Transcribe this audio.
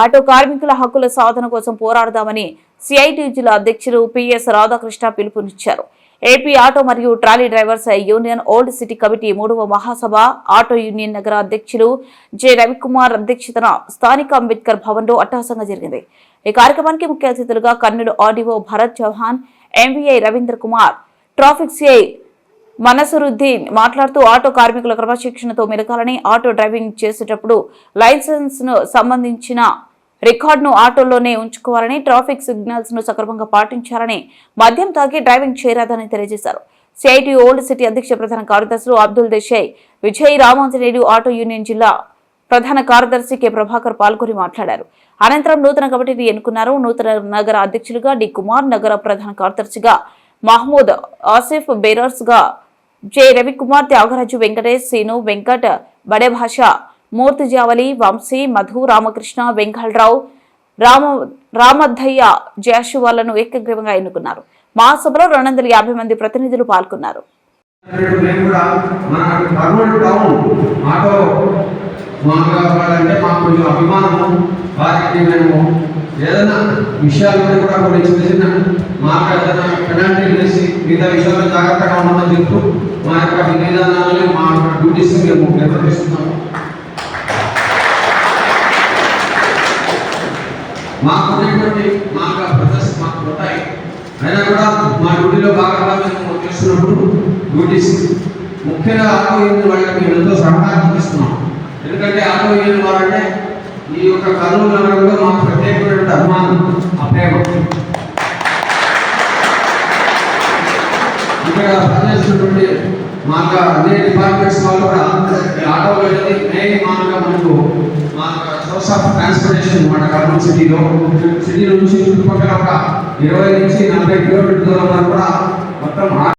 Auto కార్మికుల హక్కుల సాధన కోసం పోరాడదామని సిఐటి జిల్లా అధ్యక్షులు పిఎస్ రాధాకృష్ణ పిలుపునిచ్చారు. ఏపీ ఆటో మరియు trolley drivers union old city committee 3వ మహాసభ ఆటో యూనియన్ నగర అధ్యక్షులు జె రవికుమార్ అధ్యక్షతన స్థానిక అంబేద్కర్ భవన్ లో అట్టహాసంగా జరిగింది. ఈ కార్యక్రమానికి ముఖ్య అతిథులుగా Kurnool RDO Bharath Chauhan, MVI Ravindra Kumar, traffic CI Manasaruddin మాట్లాడుతూ ఆటో కార్మికుల క్రమశిక్షణతో మెలగాలని, ఆటో డ్రైవింగ్ చేసేటప్పుడు లైసెన్స్ ను సంబంధించిన రికార్డును ఆటోలోనే ఉంచుకోవాలని, ట్రాఫిక్ సిగ్నల్స్ ను సక్రమంగా పాటించాలని, మద్యం తాగి డ్రైవింగ్ చేయరాదని తెలియజేశారు. సిఐటి ఓల్డ్ సిటీ అధ్యక్ష ప్రధాన కార్యదర్శులు అబ్దుల్ దేశాయ్, విజయ్ రామాంజనేయుడు, ఆటో యూనియన్ జిల్లా ప్రధాన కార్యదర్శి కె ప్రభాకర్ పాల్గొని మాట్లాడారు. అనంతరం నూతన కమిటీని ఎన్నుకున్నారు. నూతన నగర అధ్యక్షులుగా డి కుమార్, నగర ప్రధాన కార్యదర్శిగా మహమూద్ ఆసిఫ్, బేరర్స్ గా జె రవికుమార్, త్యాగరాజు, వెంకటేష్, సీను, వెంకట్, బడే భాష, మూర్తి జావలి, వంశీ, మధు, రామకృష్ణ, వెంకటరావు, రామద్దయ్య, జాషువాలను ఏకగ్రీవంగా ఎన్నుకున్నారు. మహాసభలో 250 మంది ప్రతినిధులు పాల్గొన్నారు. ఏదైనా విషయాలు కూడా కొన్ని చిన్న చిన్న మాట్లాడుతున్న పెనాల్టీ వేసి మిగతా విషయాల్లో జాగ్రత్తగా ఉండమని చెప్తూ మా యొక్క విధానాలని మా డ్యూటీస్ మేము నిర్వహిస్తున్నాము. మాకు ఉన్నటువంటి మా యొక్క బ్రదర్స్ మాకు ఉంటాయి, అయినా కూడా మా డ్యూటీలో భాగంగా మేము చేస్తున్నప్పుడు డ్యూటీస్ ముఖ్యంగా ఆటో యూనియన్ వాళ్ళకి మేము ఎంతో సహకారం ఇస్తున్నాం. ఎందుకంటే ఆటో యూనియన్ వాళ్ళంటే ఈ యొక్క కర్నూలు నగరంలో మాకు ప్రత్యేకమైనటువంటి అభిమానం, ఆ ప్రేమ. ఇక్కడ పనిచేస్తున్నటువంటి మా అన్ని డిపార్ట్మెంట్స్ వాళ్ళు కూడా ఆటో వెళ్ళి మెయిన్ మనకు సోర్స్ ఆఫ్ ట్రాన్స్పోర్టేషన్ మన కర్నూలు సిటీ నుంచి చుట్టుపక్కల ఒక 20 నుంచి 40 కిలోమీటర్ల